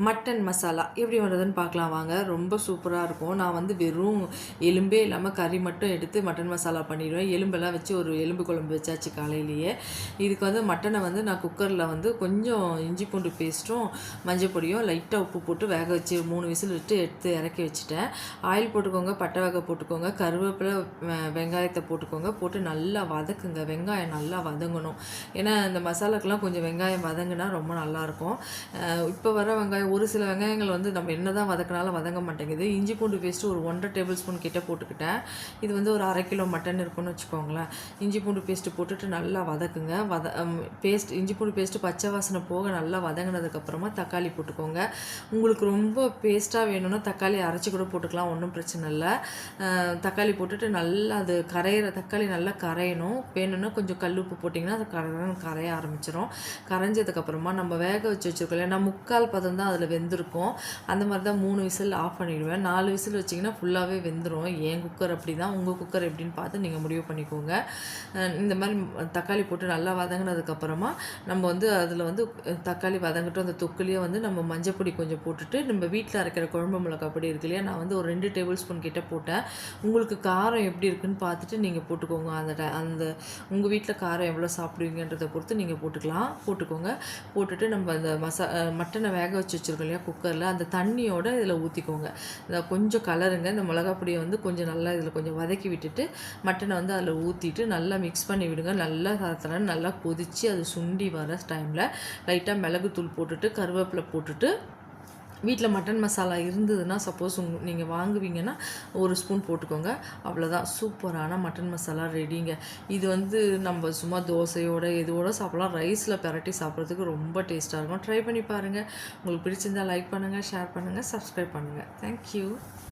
Mutton masala எப்படி பண்ணுறதுன்னு பார்க்கலாம் வாங்க. ரொம்ப சூப்பராக இருக்கும். நான் வந்து வெறும் எலும்பே இல்லாமல் கறி மட்டும் எடுத்து மட்டன் மசாலா பண்ணிடுவேன். எலும்பெல்லாம் வச்சு ஒரு எலும்பு குழம்பு வச்சாச்சு காலையிலேயே. இதுக்கு வந்து மட்டனை வந்து நான் குக்கரில் வந்து கொஞ்சம் இஞ்சி பூண்டு பேஸ்ட்டும் மஞ்சள் பொடியும் லைட்டாக உப்பு போட்டு வேக வச்சு 3 விசில் விட்டு எடுத்து இறக்கி வச்சுட்டேன். ஆயில் போட்டுக்கோங்க, பட்டை வகை போட்டுக்கோங்க, கருவேப்பிலை, வெங்காயத்தை போட்டுக்கோங்க. போட்டு நல்லா வதக்குங்க. வெங்காயம் நல்லா வதங்கணும். ஏன்னா இந்த மசாலாக்கெல்லாம் கொஞ்சம் வெங்காயம் வதங்கினா ரொம்ப நல்லாயிருக்கும். இப்போ வர வெங்காயம் ஒரு சில வெங்காயங்கள் வந்து நம்ம என்ன தான் வதக்கினாலும் வதங்க மாட்டேங்குது. இஞ்சி பூண்டு பேஸ்ட்டு ஒரு 1.5 டேபிள் ஸ்பூன் கிட்ட போட்டுக்கிட்டேன். இது வந்து ஒரு 1/2 கிலோ மட்டன் இருக்குன்னு வச்சுக்கோங்களேன். இஞ்சி பூண்டு பேஸ்ட்டு போட்டுட்டு நல்லா வதக்குங்க. இஞ்சி பூண்டு பேஸ்ட்டு பச்சை வாசனை போக நல்லா வதங்கினதுக்கப்புறமா தக்காளி போட்டுக்கோங்க. உங்களுக்கு ரொம்ப பேஸ்ட்டாக வேணும்னா தக்காளி அரைச்சி கூட போட்டுக்கலாம், ஒன்றும் பிரச்சனை இல்லை. தக்காளி போட்டுட்டு நல்லா அது தக்காளி நல்லா கரையணும். வேணும்னா கொஞ்சம் கல் உப்பு போட்டிங்கன்னா அது கரைய ஆரம்பிச்சிடும். கரைஞ்சதுக்கப்புறமா நம்ம வேக வச்சு வச்சுருக்கோம் இல்லையா, நான் 3/4 பதம் தான் அதில் வெந்திருக்கும். அந்த மாதிரி தான் 3 விசில் ஆஃப் பண்ணிவிடுவேன். 4 விசில் வச்சிங்கன்னா ஃபுல்லாகவே வெந்துடும். என் குக்கர் அப்படி தான், உங்கள் குக்கர் எப்படின்னு பார்த்து நீங்கள் முடிவு பண்ணிக்கோங்க. இந்த மாதிரி தக்காளி போட்டு நல்லா வதங்கினதுக்கப்புறமா நம்ம வந்து அதில் வந்து தக்காளி வதங்கட்டும். அந்த தொக்குலேயே வந்து நம்ம மஞ்சள் பொடி கொஞ்சம் போட்டுட்டு நம்ம வீட்டில் அரைக்கிற குழம்பு மிளகாய் பொடி இருக்கு இல்லையா, நான் வந்து ஒரு 2 டேபிள் ஸ்பூன் கிட்ட போட்டேன். உங்களுக்கு காரம் எப்படி இருக்குன்னு பார்த்துட்டு நீங்கள் போட்டுக்கோங்க. அந்த உங்கள் வீட்டில் காரம் எவ்வளோ சாப்பிடுவீங்கன்றதை பொறுத்து நீங்கள் போட்டுக்கோங்க. போட்டுட்டு நம்ம அந்த மட்டனை வேக வச்சு வச்சுருக்கோம் இல்லையா குக்கரில், அந்த தண்ணியோட இதில் ஊற்றிக்கோங்க. இதை கொஞ்சம் கலருங்க. இந்த மிளகா பொடியை வந்து கொஞ்சம் நல்லா இதில் கொஞ்சம் வதக்கி விட்டுட்டு மட்டனை வந்து அதில் ஊற்றிட்டு நல்லா மிக்ஸ் பண்ணி விடுங்க. நல்லா நல்லா கொதித்து அது சுண்டி வர டைமில் லைட்டாக மிளகுத்தூள் போட்டுட்டு கருவேப்பிலை போட்டுட்டு வீட்டில் மட்டன் மசாலா இருந்ததுன்னா சப்போஸ் நீங்கள் வாங்குவீங்கன்னா 1 ஸ்பூன் போட்டுக்கோங்க. அவ்வளோதான், சூப்பரான மட்டன் மசாலா ரெடிங்க. இது வந்து நம்ம சும்மா தோசையோட எதுவோட சாப்பிட்லாம். ரைஸில் பிரட்டி சாப்பிட்றதுக்கு ரொம்ப டேஸ்ட்டாக இருக்கும். ட்ரை பண்ணி பாருங்கள். உங்களுக்கு பிடிச்சிருந்தால் லைக் பண்ணுங்கள், ஷேர் பண்ணுங்கள், சப்ஸ்கிரைப் பண்ணுங்கள். தேங்க்யூ.